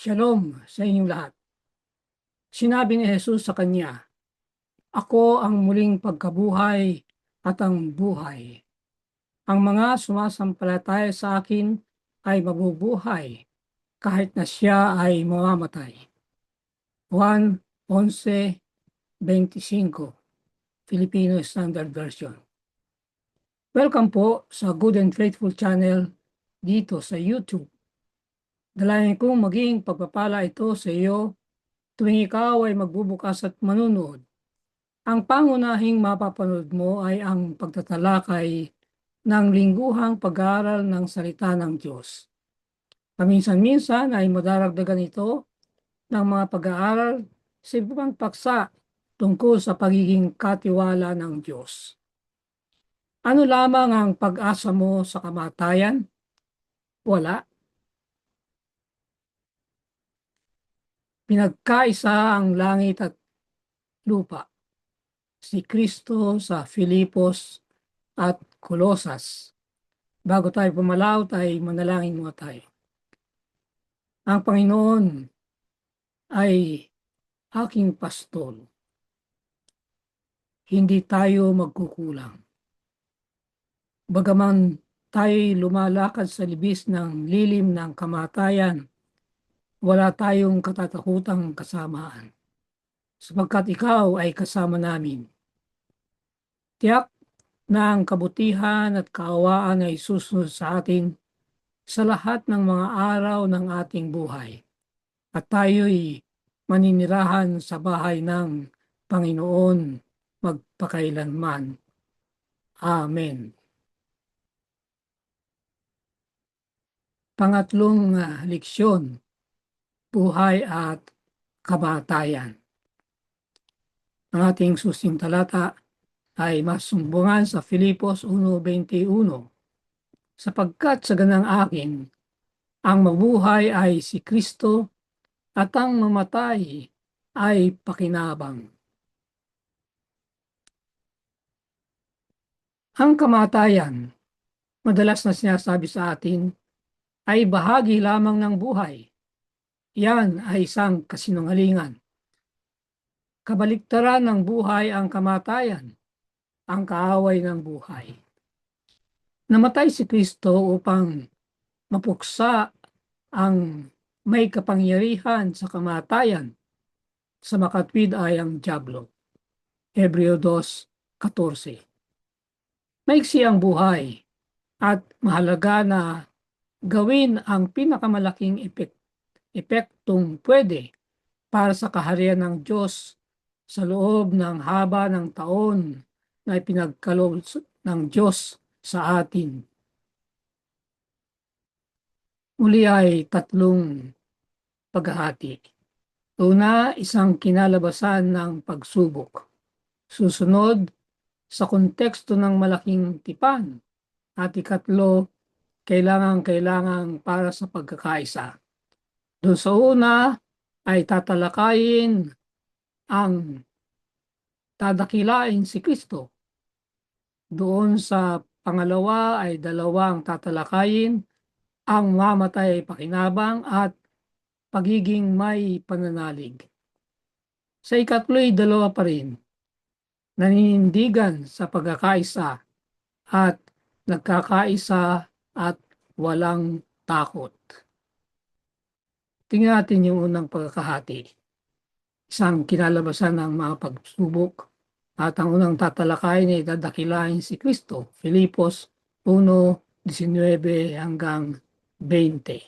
Shalom sa inyong lahat. Sinabi ni Jesus sa kanya, "Ako ang muling pagkabuhay at ang buhay. Ang mga sumasampalataya sa akin ay mabubuhay kahit na siya ay mamamatay." Juan 11:25, Filipino Standard Version. Welcome po sa Good and Faithful Channel dito sa YouTube. Dalayan kong maging pagpapala ito sa iyo tuwing ikaw ay magbubukas at manunood. Ang pangunahing mapapanood mo ay ang pagtatalakay ng lingguhang pag-aaral ng salita ng Diyos. Paminsan-minsan ay madaragdagan ito ng mga pag-aaral sa ibang paksa tungkol sa pagiging katiwala ng Diyos. Ano lamang ang pag-asa mo sa kamatayan? Wala. Pinagkaisa ang langit at lupa. Si Kristo sa Filipos at Colosas. Bago tayo pumalaot ay manalangin muna tayo. Ang Panginoon ay aking pastol. Hindi tayo magkukulang. Bagaman tayo'y lumalakad sa libis ng lilim ng kamatayan, wala tayong katatakutang kasamaan, sapagkat ikaw ay kasama namin. Tiyak na ang kabutihan at kaawaan ay susunod sa atin sa lahat ng mga araw ng ating buhay. At tayo'y maninirahan sa bahay ng Panginoon magpakailanman. Amen. Pangatlong leksyon, buhay at kamatayan. Ang ating susing talata ay masumbungan sa Filipos 1:21. Sapagkat sa ganang akin, ang mabuhay ay si Kristo at ang mamatay ay pakinabang. Ang kamatayan, madalas na sinasabi sa atin, ay bahagi lamang ng buhay. Yan ay isang kasinungalingan. Kabaliktaran ng buhay ang kamatayan, ang kaaway ng buhay. Namatay si Kristo upang mapuksa ang may kapangyarihan sa kamatayan. Sa makatwid ay ang dyablo. Hebreo 2:14. Maiksi ang buhay at mahalaga na gawin ang pinakamalaking epektong pwede para sa kaharian ng Diyos sa loob ng haba ng taon na ipinagkaloob ng Diyos sa atin. Muli ay tatlong paghahati. Una, isang kinalabasan ng pagsubok. Susunod, sa konteksto ng malaking tipan. At ikatlo, kailangang para sa pagkakaisa. Doon sa una ay tatalakayin ang dadakilain si Kristo. Doon sa pangalawa ay dalawang tatalakayin, ang mamatay ay pakinabang at pagiging may pananalig. Sa ikatlo'y dalawa pa rin, naninindigan sa pagkakaisa at nagkakaisa at walang takot. Tingnan natin yung unang pagkakahati. Isang kinalabasan ng mga pagsubok at ang unang tatalakayin ay dadakilain si Kristo. Filipos 1:19 hanggang 20.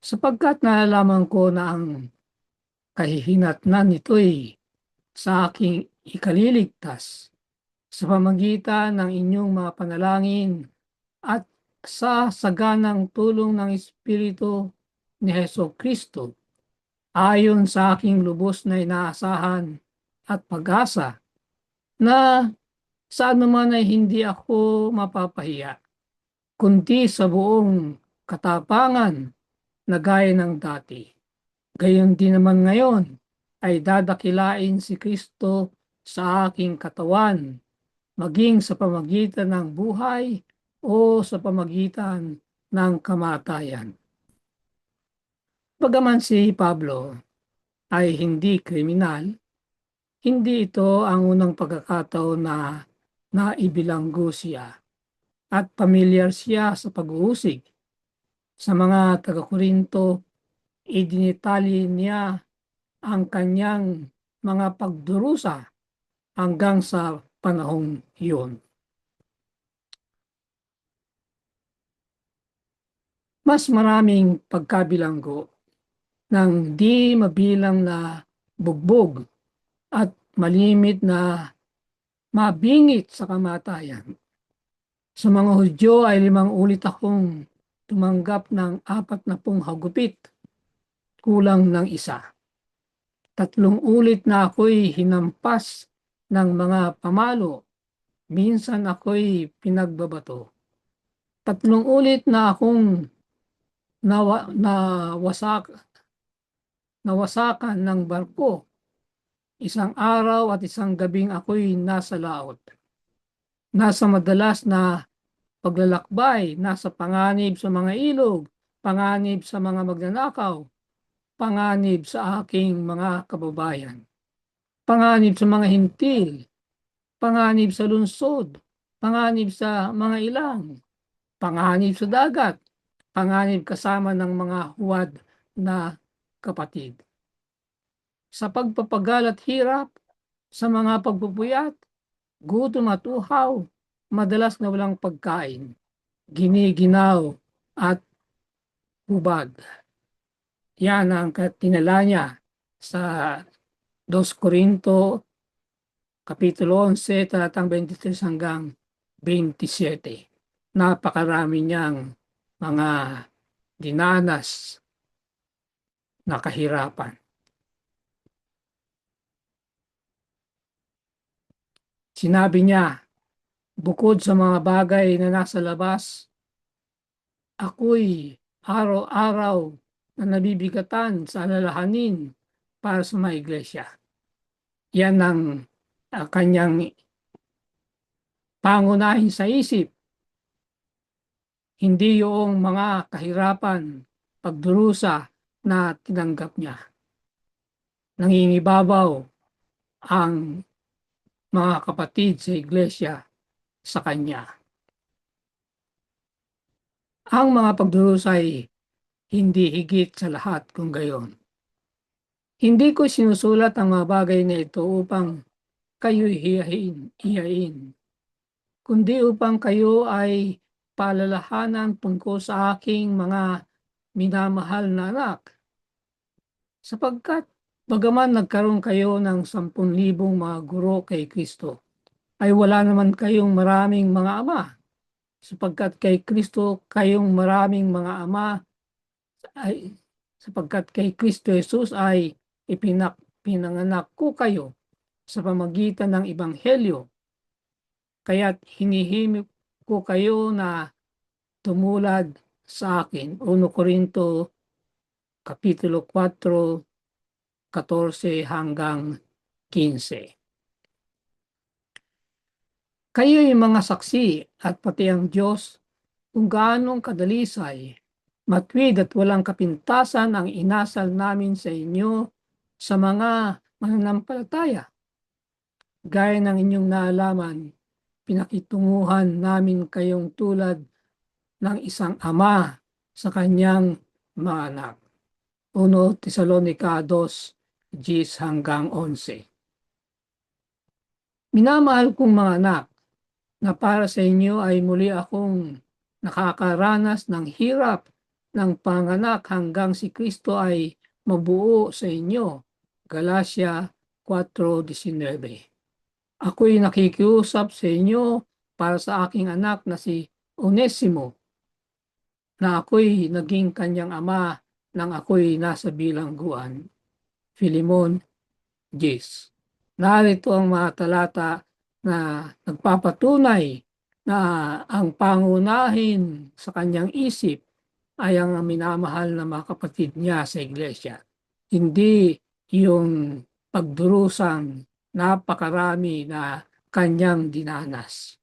Sapagkat nalalaman ko na ang kahihinatnan nito'y sa aking ikaliligtas sa pamagitan ng inyong mga panalangin at sa saganang tulong ng Espiritu ni Hesus Kristo, ayon sa aking lubos na inaasahan at pag-asa na sa anuman ay hindi ako mapapahiya, kundi sa buong katapangan na gaya ng dati. Gayon din naman ngayon ay dadakilain si Kristo sa aking katawan, maging sa pamagitan ng buhay o sa pamagitan ng kamatayan. Bagaman si Pablo ay hindi kriminal, hindi ito ang unang pagkakataon na naibilanggo siya at pamilyar siya sa pag-uusig. Sa mga taga-Korinto, idinitali niya ang kanyang mga pagdurusa hanggang sa panahong iyon. Mas maraming pagkabilanggo ng di mabilang na bugbog at malimit na mabingit sa kamatayan. Sa mga Hudyo ay 5 ulit akong tumanggap ng 40 hagupit, kulang ng isa. 3 ulit na ako'y hinampas ng mga pamalo, minsan ako'y pinagbabato. 3 ulit na akong nawasakan ng barko. Isang araw at isang gabing ako'y nasa laot. Nasa madalas na paglalakbay, nasa panganib sa mga ilog, panganib sa mga magnanakaw, panganib sa aking mga kababayan, panganib sa mga hintil, panganib sa lungsod, panganib sa mga ilang, panganib sa dagat, panganib kasama ng mga huwad na kapatid. Sa pagpapagal at hirap, sa mga pagpupuyat, gutom at uhaw, madalas na walang pagkain, giniginaw at hubad. Yan ang tinala niya sa 2 Corinto Kapitulo 11, talatang 23 hanggang 27. Napakarami niyang mga dinanas na kahirapan. Sinabi niya, bukod sa mga bagay na nasa labas, ako'y araw-araw na nabibigatan sa alalahanin para sa mga iglesia. Yan ang kanyang pangunahin sa isip. Hindi yung mga kahirapan, pagdurusa na tinanggap niya. Nangingibabaw ang mga kapatid sa iglesia sa kanya. Ang mga pagdurusa ay hindi higit sa lahat kung gayon. Hindi ko sinusulat ang mga bagay na ito upang kayo iyain, kundi upang kayo ay paalalahanan tungkol sa aking mga minamahal na anak. Sapagkat bagaman nagkaroon kayo ng 10,000 mga guro kay Kristo, ay wala naman kayong maraming mga ama. Sapagkat kay Kristo kayong maraming mga ama, ay sapagkat kay Kristo Jesus ay pinanganak ko kayo sa pamagitan ng Ebanghelyo. Kaya't hinihimik ko kayo na tumulad sa akin. 1 Corinto Kapitulo 4, 14 hanggang 15. Kayo'y mga saksi at pati ang Diyos kung gaanong kadalisay, matwid at walang kapintasan ang inasal namin sa inyo sa mga mananampalataya. Gaya ng inyong naalaman, pinakitunguhan namin kayong tulad ng isang ama sa kanyang mga anak. 1 Tesalonica 2, 10 hanggang 11. Minamahal kong mga anak, na para sa inyo ay muli akong nakakaranas ng hirap ng panganak hanggang si Kristo ay mabuo sa inyo. Galatia 4:19. Ako'y nakikiusap sa inyo para sa aking anak na si Onesimo, na ako'y naging kanyang ama nang ako'y nasa bilangguan. Filemon 10. Narito ang mga talata na nagpapatunay na ang pangunahin sa kanyang isip ay ang minamahal na mga kapatid niya sa iglesia. Hindi yung pagdurusang napakarami na kanyang dinanas.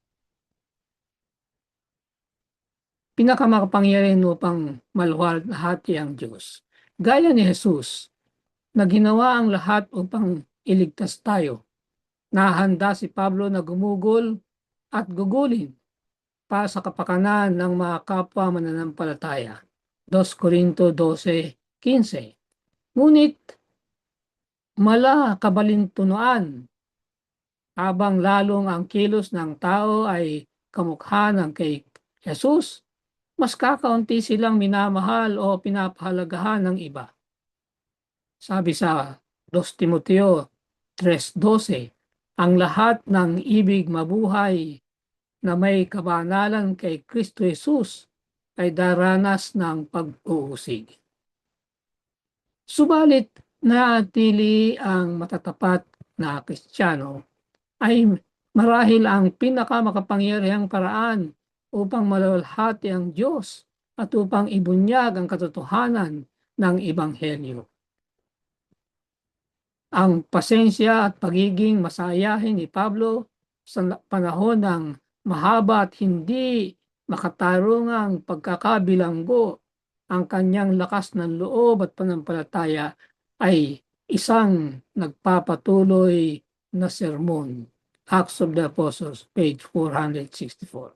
Pinakamakapangyarihan upang maluwalhati ang Diyos. Gaya ni Jesus, na ginawa ang lahat upang iligtas tayo. Nahanda si Pablo na gumugol at gugulin para sa kapakanan ng mga kapwa mananampalataya. 2 Corinto 12:15. Ngunit mala kabalintunuan habang lalong ang kilos ng tao ay kamukha ng kay Jesus, mas kakaunti silang minamahal o pinapahalagahan ng iba. Sabi sa 2 Timoteo 3:12, ang lahat ng ibig mabuhay na may kabanalan kay Kristo Jesus ay daranas ng pag-uusig. Subalit natili ang matatapat na Kristiyano ay marahil ang pinakamakapangyarihang paraan upang maluwalhati ang Diyos at upang ibunyag ang katotohanan ng Ebanghelyo. Ang pasensya at pagiging masayahin ni Pablo sa panahon ng mahaba at hindi makatarungang pagkakabilanggo ang kanyang lakas ng loob at panampalataya ay isang nagpapatuloy na sermon. Acts of the Apostles, page 464.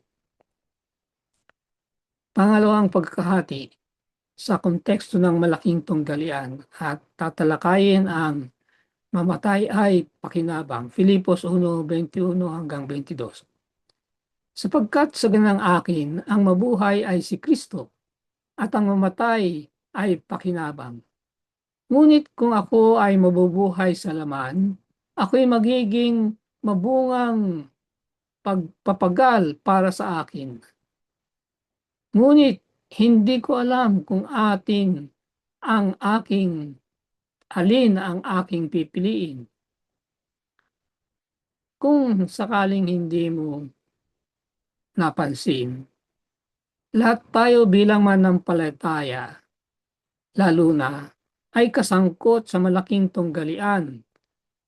Pangalawang pagkahati sa konteksto ng malaking tunggalian at tatalakayin ang mamatay ay pakinabang. Filipos 1:21-22. Sapagkat sa ganang akin, ang mabuhay ay si Kristo at ang mamatay ay pakinabang. Ngunit kung ako ay mabubuhay sa laman, ako'y magiging mabungang pagpapagal para sa akin. Ngunit hindi ko alam kung alin ang aking pipiliin. Kung sakaling hindi mo napansin, lahat tayo bilang manampalataya, lalo na, ay kasangkot sa malaking tunggalian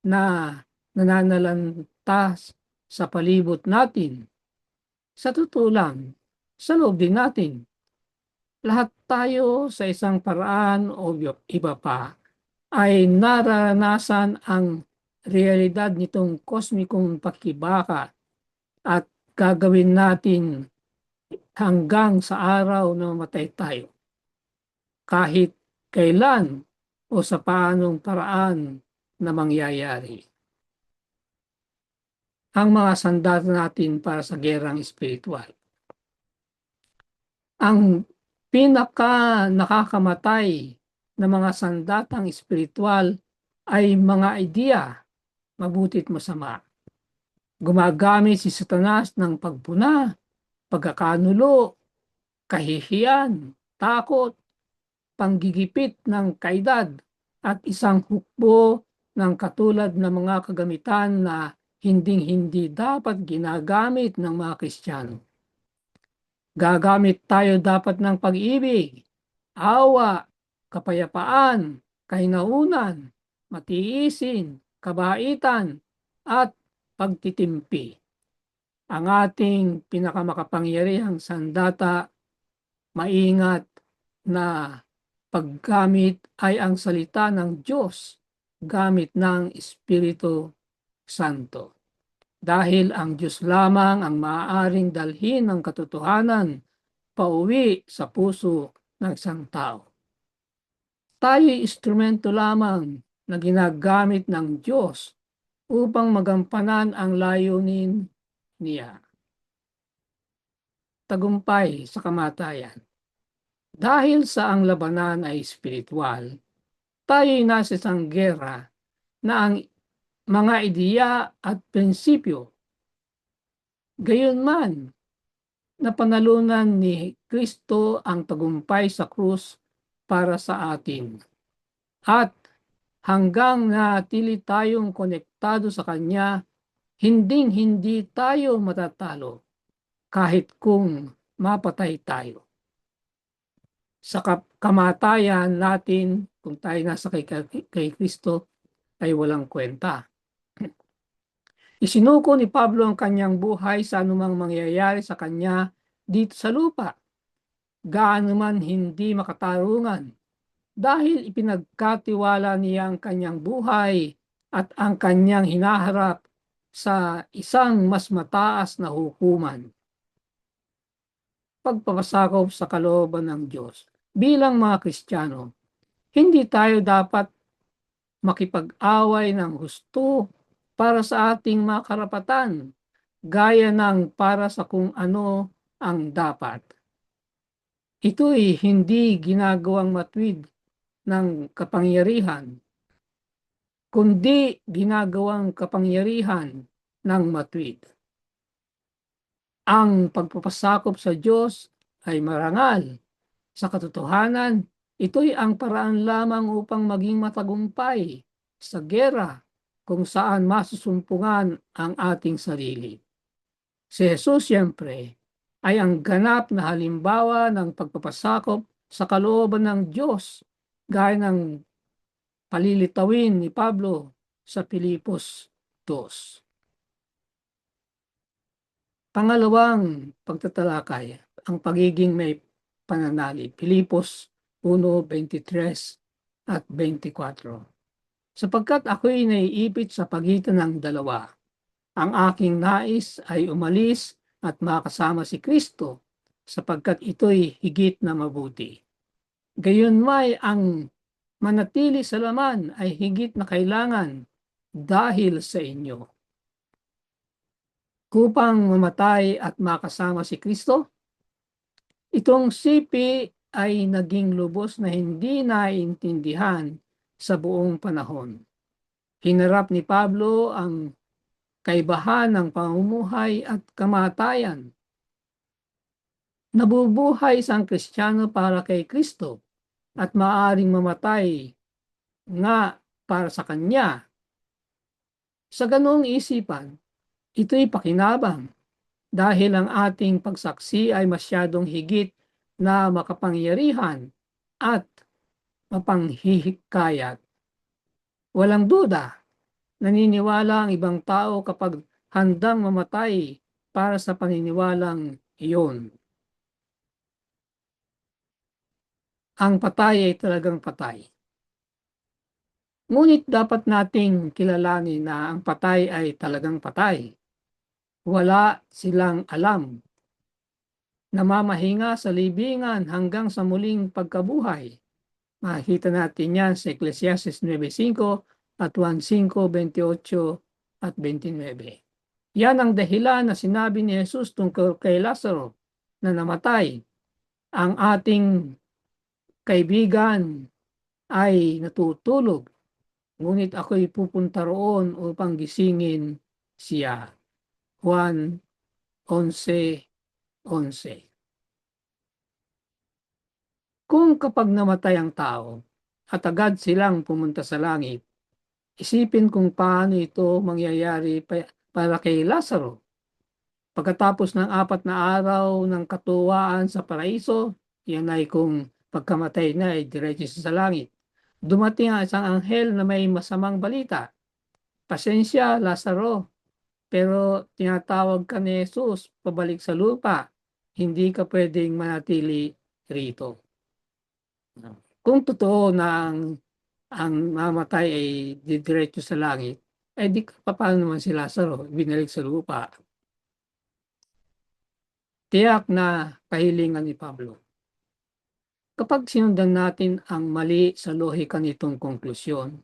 na nananalantas sa palibot natin. Sa totoo lang, sa loob din natin, lahat tayo sa isang paraan o iba pa ay nararanasan ang realidad nitong kosmikong pakibaka at gagawin natin hanggang sa araw na mamatay tayo. Kahit kailan o sa paanong paraan na mangyayari. Ang mga sandata natin para sa gerang espiritual. Ang pinaka nakakamatay na mga sandatang espiritual ay mga idea, mabutit masama. Gumagamit si Satanas ng pagpuna, pagkakanulo, kahihiyan, takot, panggigipit ng kaedad, at isang hukbo ng katulad ng mga kagamitan na hinding-hindi dapat ginagamit ng mga Kristiyano. Gagamit tayo dapat ng pag-ibig, awa, kapayapaan, kahinaunan, matiisin, kabaitan, at pagtitimpi. Ang ating pinakamakapangyarihang sandata, maingat na paggamit ay ang salita ng Diyos gamit ng Espiritu Santo. Dahil ang Diyos lamang ang maaaring dalhin ng katotohanan pauwi sa puso ng isang tao. Tayo'y instrumento lamang na ginagamit ng Diyos upang magampanan ang layunin niya. Tagumpay sa kamatayan. Dahil sa ang labanan ay espiritual, tayo'y nasa isang gera na ang mga ideya at prinsipyo, gayunman, napanalunan ni Kristo ang tagumpay sa krus para sa atin. At hanggang natili tayong konektado sa Kanya, hinding-hindi tayo matatalo kahit kung mapatay tayo. Sa kamatayan natin, kung tayo nasa kay Kristo, ay walang kwenta. Isinuko ni Pablo ang kanyang buhay sa anumang mangyayari sa kanya dito sa lupa. Gaano man hindi makatarungan, dahil ipinagkatiwala niya ang kanyang buhay at ang kanyang hinaharap sa isang mas mataas na hukuman. Pagpapasakop sa kalooban ng Diyos. Bilang mga Kristiyano, hindi tayo dapat makipag-away ng husto para sa ating mga karapatan, gaya ng para sa kung ano ang dapat. Ito'y hindi ginagawang matwid ng kapangyarihan, kundi ginagawang kapangyarihan ng matwid. Ang pagpapasakop sa Diyos ay marangal. Sa katotohanan, ito'y ang paraan lamang upang maging matagumpay sa gera kung saan masusumpungan ang ating sarili. Si Jesus, siyempre, ay ang ganap na halimbawa ng pagpapasakop sa kalooban ng Diyos, gaya ng palilitawin ni Pablo sa Filipos 2. Pangalawang pagtatalakay, ang pagiging may pananalig. Filipos 1:23 at 24. Sapagkat ako'y naiipit sa pagitan ng dalawa. Ang aking nais ay umalis at makasama si Kristo, sapagkat ito'y higit na mabuti. Gayunmay ang manatili sa laman ay higit na kailangan dahil sa inyo. Upang mamatay at makasama si Kristo, itong sipi ay naging lubos na hindi naiintindihan sa buong panahon. Hinarap ni Pablo ang kaibahan ng pamumuhay at kamatayan. Nabubuhay isang Kristiyano para kay Kristo at maaaring mamatay nga para sa Kanya. Sa ganoong isipan, ito'y pakinabang dahil ang ating pagsaksi ay masyadong higit na makapangyarihan at mapanghihikayat. Walang duda, naniniwala ang ibang tao kapag handang mamatay para sa paniniwalang iyon. Ang patay ay talagang patay. Ngunit dapat nating kilalanin na ang patay ay talagang patay. Wala silang alam. Namamahinga sa libingan hanggang sa muling pagkabuhay. Makikita natin yan sa Ecclesiastes 9:5 at 1:5, 28 at 29. Yan ang dahilan na sinabi ni Jesus tungkol kay Lazaro na namatay. Ang ating kaibigan ay natutulog, ngunit ako'y pupunta roon upang gisingin siya. Juan 11:11. Kung kapag namatay ang tao at agad silang pumunta sa langit, isipin kung paano ito mangyayari para kay Lazaro. Pagkatapos ng 4 na araw ng katuwaan sa paraiso, yan ay kung pagkamatay na ay diretso sa langit. Dumating ang isang anghel na may masamang balita. Pasensya, Lazaro, pero tinatawag ka ni Jesus pabalik sa lupa. Hindi ka pwedeng manatili rito. Kung totoo na ang mamatay ay didiretso sa langit, eh di paano naman si Lazaro binalik sa lupa? Tiyak na kahilingan ni Pablo. Kapag sinundan natin ang mali sa lohika nitong konklusyon,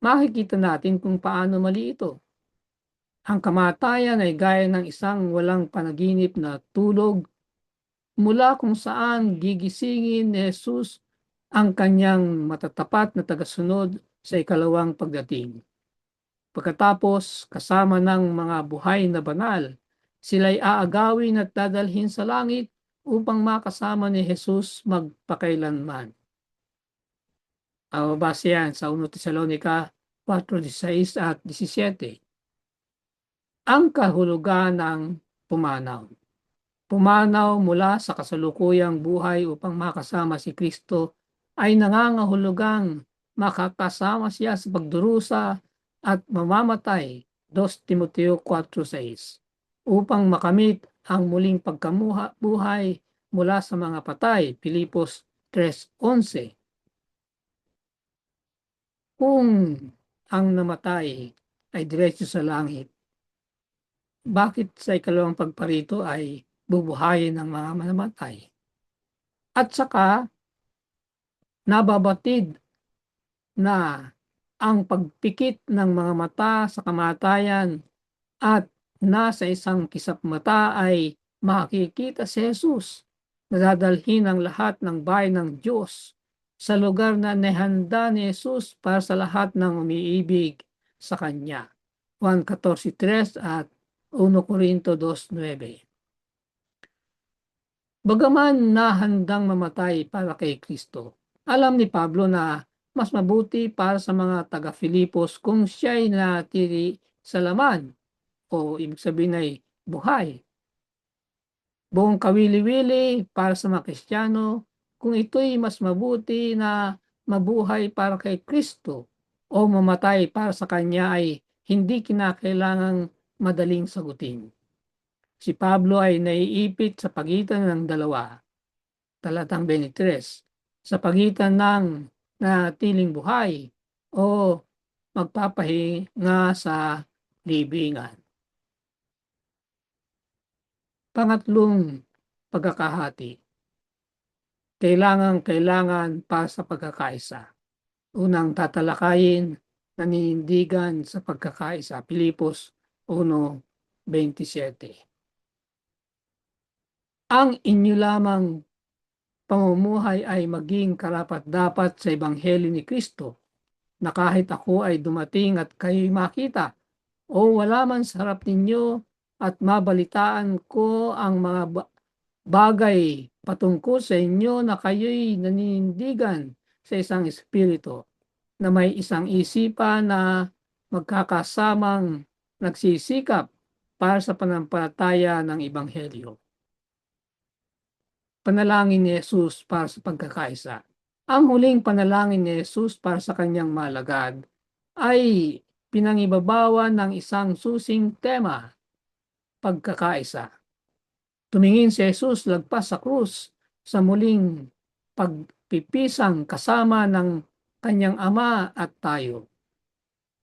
makikita natin kung paano mali ito. Ang kamatayan ay gaya ng isang walang panaginip na tulog mula kung saan gigisingin ni Jesus ang kanyang matatapat na tagasunod sa ikalawang pagdating. Pagkatapos, kasama ng mga buhay na banal, sila'y aagawin at dadalhin sa langit upang makasama ni Jesus magpakailanman. Base yan sa 1 Tesalonica 4:16 at 17. Ang kahulugan ng pumanaw. Pumanaw mula sa kasalukuyang buhay upang makasama si Kristo ay nangangahulugang makakasama siya sa pagdurusa at mamamatay, 2 Timoteo 4:6, upang makamit ang muling pagkabuhay mula sa mga patay, Filipos 3:11. Kung ang namatay ay diretso sa langit, bakit sa ikalawang pagparito ay bubuhayin ng mga namatay? At saka nababatid na ang pagpikit ng mga mata sa kamatayan at nasa isang kisap mata ay makikita si Jesus na dadalhin ang lahat ng bayan ng Diyos sa lugar na nihanda ni Jesus para sa lahat ng umiibig sa Kanya. Juan 14:3 at 1 Corinto 2:9. Bagaman nahandang mamatay para kay Kristo, alam ni Pablo na mas mabuti para sa mga taga-Filipos kung siya'y natiri sa laman o ibig sabihin ay buhay. Buong kawili-wili para sa mga Kristiyano kung ito'y mas mabuti na mabuhay para kay Kristo o mamatay para sa Kanya ay hindi kinakailangang madaling sagutin. Si Pablo ay naiipit sa pagitan ng dalawa, talatang 23, sa pagitan ng natiling buhay o magpapahinga sa libingan. Pangatlong pagkakahati, kailangan para sa pagkakaisa. Unang tatalakayin, naninindigan sa pagkakaisa, Pilipos 1:27. Ang inyo lamang pamumuhay ay maging karapat-dapat sa Ebanghelyo ni Kristo, na kahit ako ay dumating at kayo'y makita, o wala man sa harap ninyo at mabalitaan ko ang mga bagay patungkol sa inyo na kayo'y naninindigan sa isang espiritu, na may isang isipan na magkakasamang nagsisikap para sa panampalataya ng Ebanghelyo. Panalangin ni Jesus para sa pagkakaisa. Ang huling panalangin ni Jesus para sa kanyang malagad ay pinangibabawan ng isang susing tema, pagkakaisa. Tumingin si Jesus lagpas sa krus sa muling pagpipisang kasama ng kanyang Ama at tayo.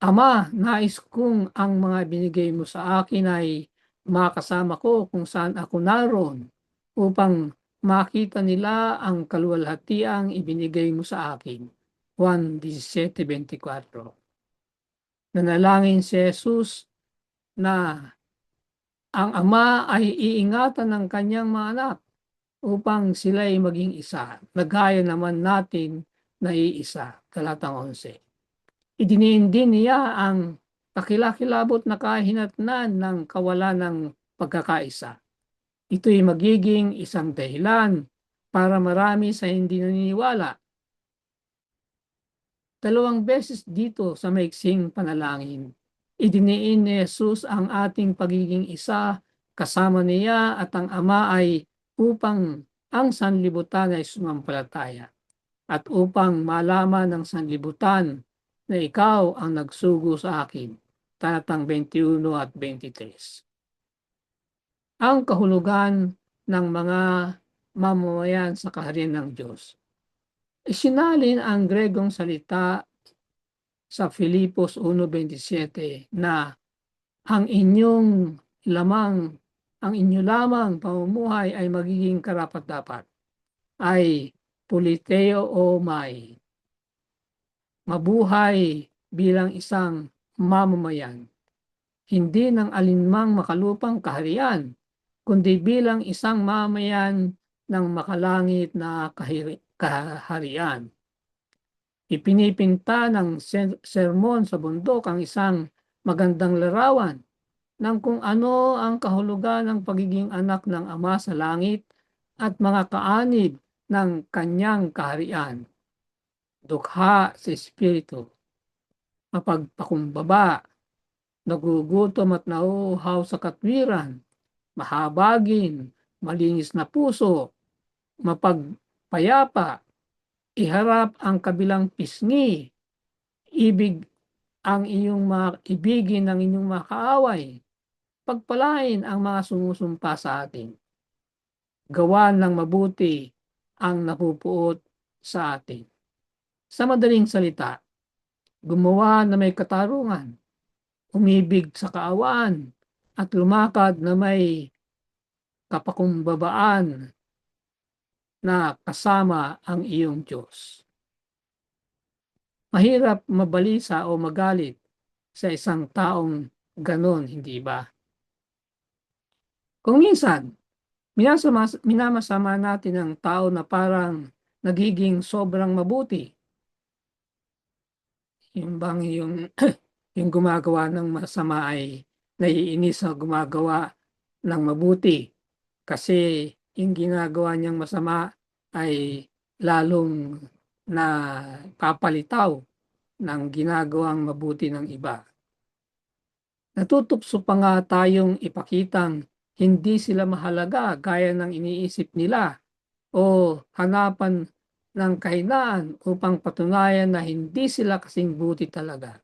Ama, nais kong ang mga binigay mo sa akin ay makasama ko kung saan ako naroon upang makita nila ang kaluwalhatiang ibinigay mo sa akin. Juan 17:24. Nanalangin si Jesus na ang Ama ay iingatan ng kanyang mga anak upang sila'y maging isa, nagaya naman natin na iisa. Talatang 11. Idiniin din niya ang kakilakilabot na kahinatnan ng kawalan ng pagkakaisa. Ito'y magiging isang dahilan para marami sa hindi naniniwala. Dalawang beses dito sa maiksing panalangin, idiniin ni Jesus ang ating pagiging isa kasama niya at ang Ama ay upang ang sanlibutan ay sumampalataya at upang malaman ng sanlibutan na ikaw ang nagsugo sa akin. Talatang 21 at 23. Ang kahulugan ng mga mamamayan sa kaharian ng Diyos. Isinalin ang Gregong salita sa Filipos 1:27 na ang inyong lamang ang inyo lamang pamumuhay ay magiging karapat-dapat ay politeo o may mabuhay bilang isang mamamayan, hindi ng alinmang makalupang kaharian, kundi bilang isang mamamayan ng makalangit na kaharian. Ipinipinta ng sermon sa bundok ang isang magandang larawan ng kung ano ang kahulugan ng pagiging anak ng Ama sa langit at mga kaanib ng kanyang kaharian. Dukha sa Espiritu, mapagpakumbaba, nagugutom at nauuhaw sa katwiran, mahabagin, malinis na puso, mapagpayapa, iharap ang kabilang pisngi, ibig ang iyong mga ibigin ng inyong mga kaaway, pagpalain ang mga sumusumpa sa atin, gawan ng mabuti ang napupuot sa atin. Sa madaling salita, gumawa na may katarungan, umibig sa kaawaan, at lumakad na may kapakumbabaan na kasama ang iyong Diyos. Mahirap mabalisa o magalit sa isang taong ganon, hindi ba? Kung minsan, minamasama natin ang tao na parang nagiging sobrang mabuti. Yung bang yung gumagawa ng masama ay naiinis sa gumagawa ng mabuti. Kasi yung ginagawa niyang masama ay lalong na papalitaw ng ginagawang mabuti ng iba. Natutupso pa nga tayong ipakitang hindi sila mahalaga gaya ng iniisip nila o hanapan ng kahinaan upang patunayan na hindi sila kasing buti talaga.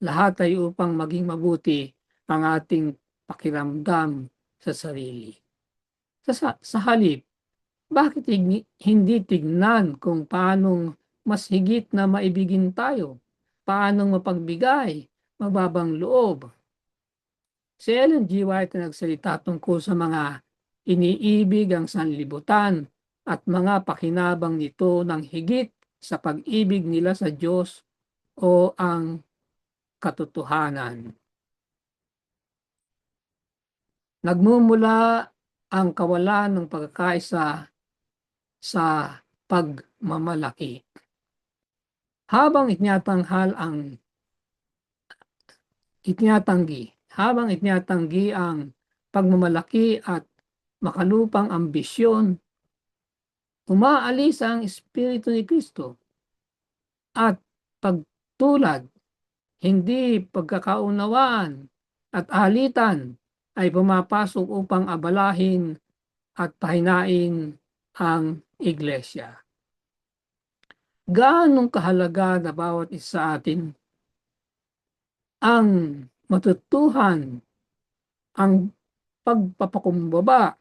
Lahat ay upang maging mabuti ang ating pakiramdam sa sarili. Sa halip, bakit hindi tignan kung paanong mas higit na maibigin tayo? Paanong mapagbigay, mababang loob? Si Ellen G. White na nagsalita tungkol sa mga iniibig ang sanlibutan at mga pakinabang nito ng higit sa pag-ibig nila sa Diyos o ang katotohanan. Nagmumula ang kawalan ng pagkakaisa sa pagmamalaki. Habang itinatanggi ang pagmamalaki at makalupang ambisyon, umaalis ang Espiritu ni Kristo at pagtulad, hindi pagkakaunawaan at alitan ay pumapasok upang abalahin at pahinain ang iglesia. Gaanong kahalaga na bawat isa sa atin ang matutuhan ang pagpapakumbaba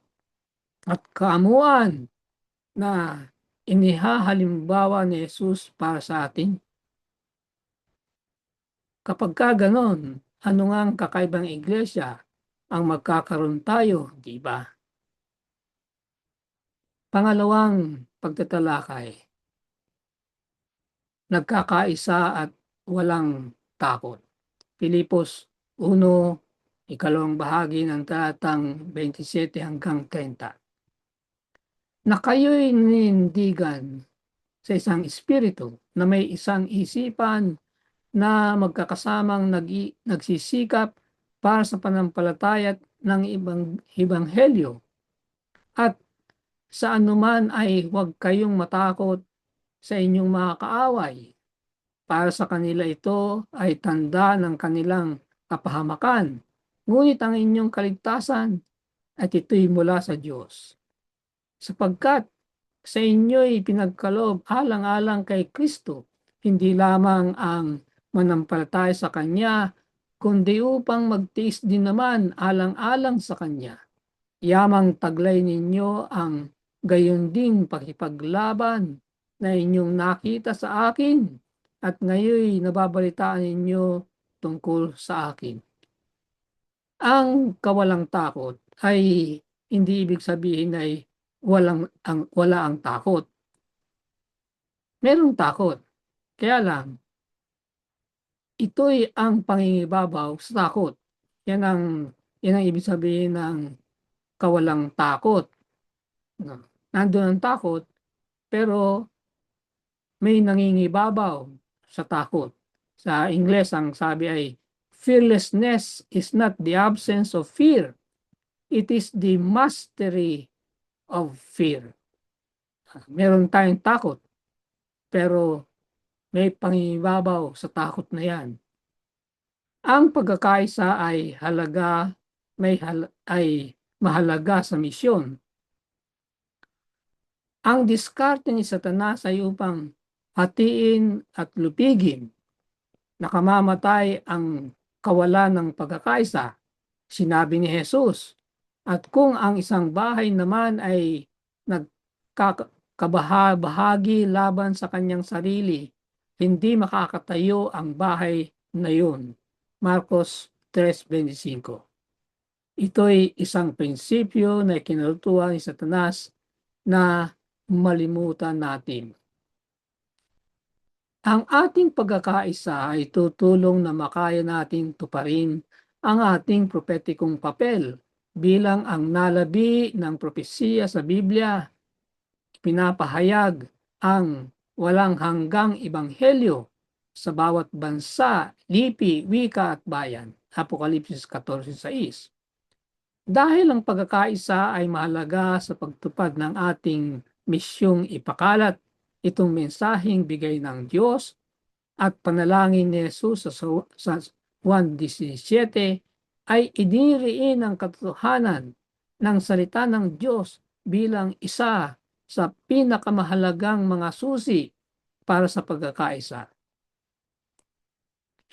at kaamuan na inihahalimbawa ni Jesus para sa atin. Kapag ganon, ano nga ang kakaibang iglesia ang magkakaroon tayo, di ba? Pangalawang pagtatalakay, nagkakaisa at walang takot. Pilipos 1, ikalawang bahagi ng talatang 27 hanggang 30. Na kayo'y ninindigan sa isang espiritu na may isang isipan na magkakasamang nagsisikap para sa panampalataya ng ebanghelyo, at sa anuman ay huwag kayong matakot sa inyong mga kaaway. Para sa kanila ito ay tanda ng kanilang kapahamakan. Ngunit ang inyong kaligtasan at ito'y mula sa Diyos. Sapagkat sa inyo'y pinagkaloob alang-alang kay Kristo, hindi lamang ang manampalataya sa Kanya, kundi upang magtiis din naman alang-alang sa Kanya. Yamang taglay ninyo ang gayon ding pakipaglaban na inyong nakita sa akin at ngayon nababalitaan ninyo tungkol sa akin. Ang kawalang takot ay hindi ibig sabihin ay wala ang takot. Merong takot. Kaya lang, ito'y ang pangingibabaw sa takot. Yan ang ibig sabihin ng kawalang takot. Nandun ang takot, pero may nangingibabaw sa takot. Sa Ingles, ang sabi ay, fearlessness is not the absence of fear. It is the mastery of fear. Meron tayong takot, pero may pangingibabaw sa takot na yan. Ang pagkakaisa ay mahalaga sa misyon. Ang diskarte ni Satanas ay upang hatiin at lupigin. Nakamamatay ang kawalan ng pagkakaisa, sinabi ni Jesus. At kung ang isang bahay naman ay nagkakabahagi laban sa kanyang sarili, hindi makakatayo ang bahay na yun. Marcos 3:25. Ito'y isang prinsipyo na ikinutuan ni Satanas na malimutan natin. Ang ating pagkakaisa ay tutulong na makaya nating tuparin ang ating propetikong papel bilang ang nalabi ng propesiya sa Biblia. Pinapahayag ang walang hanggang ebanghelyo sa bawat bansa, lipi, wika at bayan. Apokalipsis 14:6. Dahil ang pagkakaisa ay mahalaga sa pagtupad ng ating misyong ipakalat itong mensaheng bigay ng Diyos at panalangin ni Jesus sa Juan 17 ay idinirein ang katotohanan ng salita ng Diyos bilang isa sa pinakamahalagang mga susi para sa pagkakaisa.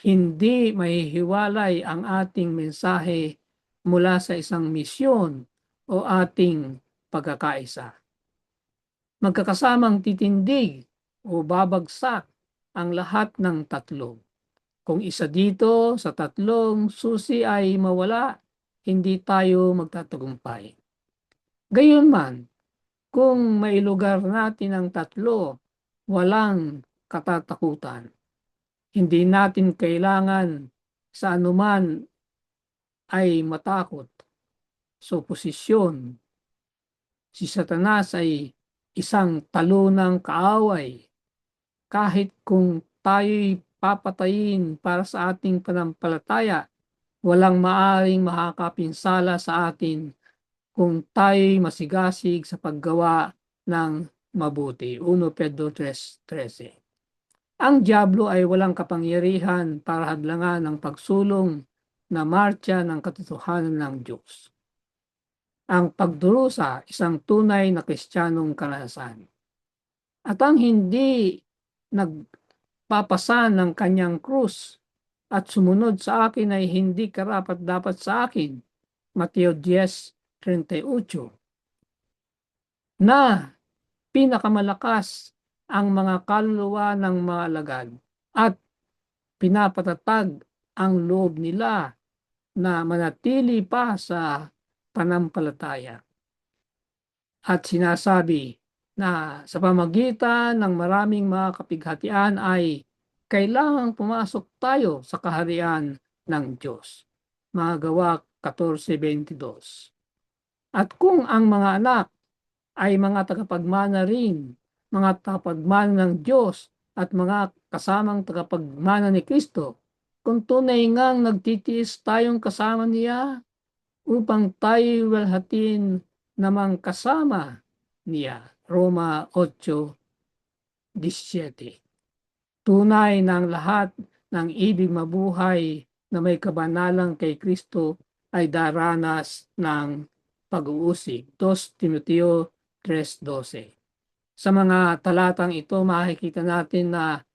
Hindi mahihiwalay ang ating mensahe mula sa isang misyon o ating pagkakaisa. Magkakasamang titindig o babagsak ang lahat ng tatlo. Kung isa dito sa tatlong susi ay mawala, hindi tayo magtatagumpay. Gayunman, kung mailugar natin ang tatlo, walang katatakutan. Hindi natin kailangan sa anuman ay matakot. So, posisyon. Si Satanas ay isang talunang kaaway. Kahit kung tayo'y papatayin para sa ating panampalataya, walang maaring makakapinsala sa atin kung tayo'y masigasig sa paggawa ng mabuti. 1 Pedro 3:13. Ang diablo ay walang kapangyarihan para hadlangan ang pagsulong na martya ng katotohanan ng Diyos. Ang pagdurusa, isang tunay na Kristiyanong karanasan. At ang hindi nagpapasan ng kanyang krus at sumunod sa akin ay hindi karapat-dapat sa akin. Mateo 10:38. Na pinakamalakas ang mga kaluluwa ng mga alagad at pinapatatag ang loob nila na manatili pa sa panampalataya. At sinasabi na sa pamagitan ng maraming mga kapighatian ay kailangang pumasok tayo sa kaharian ng Diyos. Mga Gawa 14:22. At kung ang mga anak ay mga tagapagmana rin, mga tagapagmana ng Diyos at mga kasamang tagapagmana ni Kristo, kung tunay ngang nagtitiis tayong kasama niya upang tayo walhatin namang kasama niya. Roma 8:17. Tunay ng lahat ng ibig mabuhay na may kabanalang kay Kristo ay daranas ng pag-uusig. 2 Timoteo 3:12. Sa mga talatang ito, makikita natin na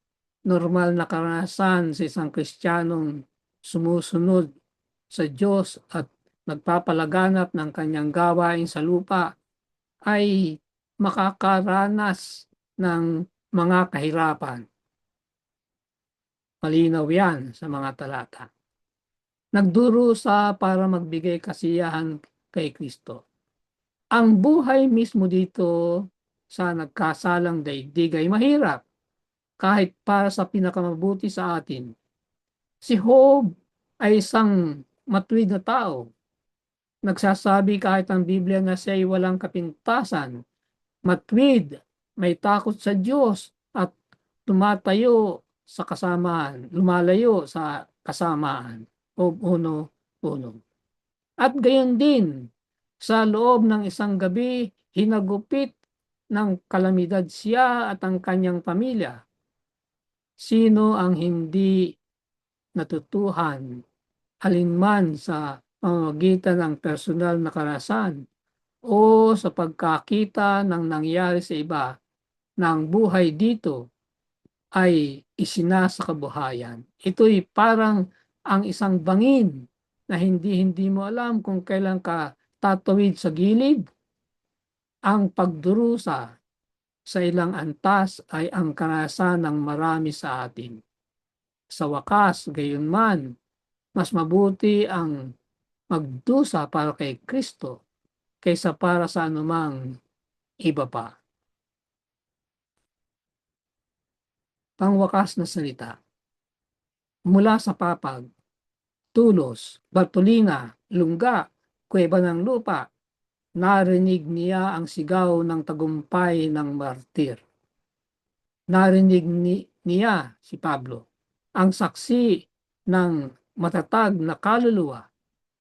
normal na karanasan sa isang Kristiyanong sumusunod sa Diyos at nagpapalaganap ng kanyang gawain sa lupa ay makakaranas ng mga kahirapan. Malinaw yan sa mga talata. Nagdurusa para magbigay kasiyahan kay Kristo. Ang buhay mismo dito sa nagkasalang daigdig ay mahirap kahit para sa pinakamabuti sa atin. Si Job ay isang matuwid na tao. Nagsasabi kahit ang Biblia na siya ay walang kapintasan, matuwid, may takot sa Diyos at tumatayo sa kasamaan, lumalayo sa kasamaan. Job 1:1. At gayon din, sa loob ng isang gabi, hinagupit ng kalamidad siya at ang kanyang pamilya. Sino ang hindi natutuhan alinman sa pamamagitan ng personal na karanasan o sa pagkakita ng nangyari sa iba na ang buhay dito ay isinasakabuhayan. Ito'y parang ang isang bangin na hindi mo alam kung kailan ka tatawid sa gilid. Ang pagdurusa sa ilang antas ay ang karanasan ng marami sa atin. Sa wakas, gayunman, mas mabuti ang magdusa para kay Kristo kaysa para sa anumang iba pa. Pangwakas na salita. Mula sa Papag, Tulos, Bartolina, Lungga, Kuweba ng Lupa, narinig niya ang sigaw ng tagumpay ng martir. Narinig niya si Pablo, ang saksi ng matatag na kaluluwa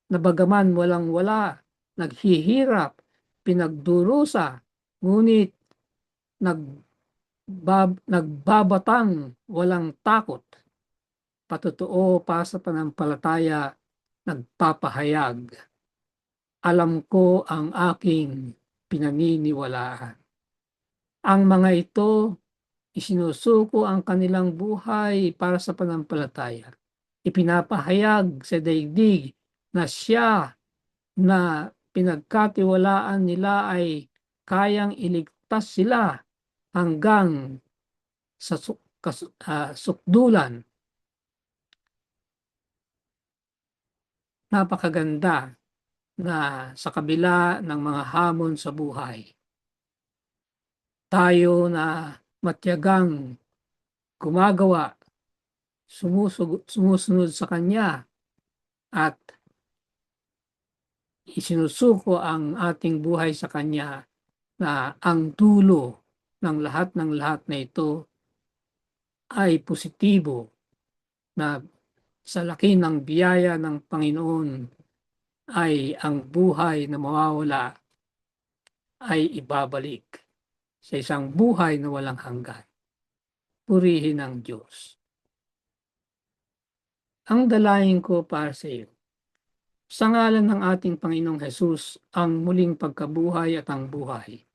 na bagaman walang-wala, naghihirap, pinagdurusa, ngunit nagbabatang walang takot, patotoo pa sa panampalataya, nagpapahayag. Alam ko ang aking pinaniniwalaan. Ang mga ito, isinusuko ang kanilang buhay para sa panampalataya. Ipinapahayag sa daigdig na siya na pinagkatiwalaan nila ay kayang iligtas sila hanggang sa sukdulan. Napakaganda na sa kabila ng mga hamon sa buhay, tayo na matyagang gumagawa, sumusunod sa Kanya at isinusuko ang ating buhay sa Kanya, na ang dulo ng lahat na ito ay positibo, na sa laki ng biyaya ng Panginoon ay ang buhay na mawawala ay ibabalik sa isang buhay na walang hanggan. Purihin ang Diyos. Ang dalangin ko para sa iyo, sa ngalan ng ating Panginoong Hesus, ang muling pagkabuhay at ang buhay.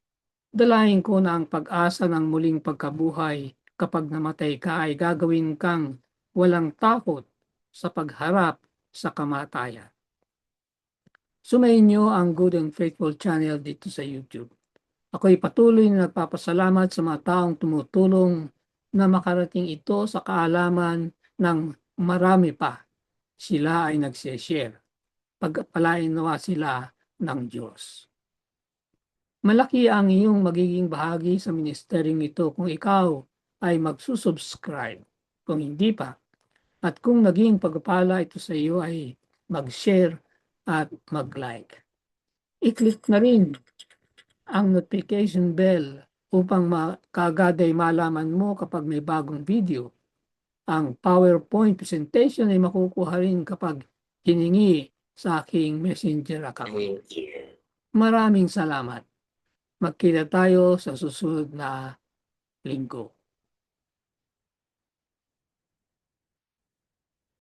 Dalangin ko na ang pag-asa ng muling pagkabuhay kapag namatay ka ay gagawin kang walang takot sa pagharap sa kamatayan. Sumainyo ang Good and Faithful channel dito sa YouTube. Ako'y patuloy na nagpapasalamat sa mga taong tumutulong na makarating ito sa kaalaman ng marami pa. Sila ay nagse-share. Pagpalain nawa sila ng Diyos. Malaki ang iyong magiging bahagi sa ministeryong ito kung ikaw ay magsusubscribe. Kung hindi pa, at kung naging pagpapala ito sa iyo ay mag-share at mag-like. I-click na rin ang notification bell upang kagad ay malaman mo kapag may bagong video. Ang PowerPoint presentation ay makukuha rin kapag hiningi sa aking messenger account. Maraming salamat. Magkita tayo sa susunod na linggo.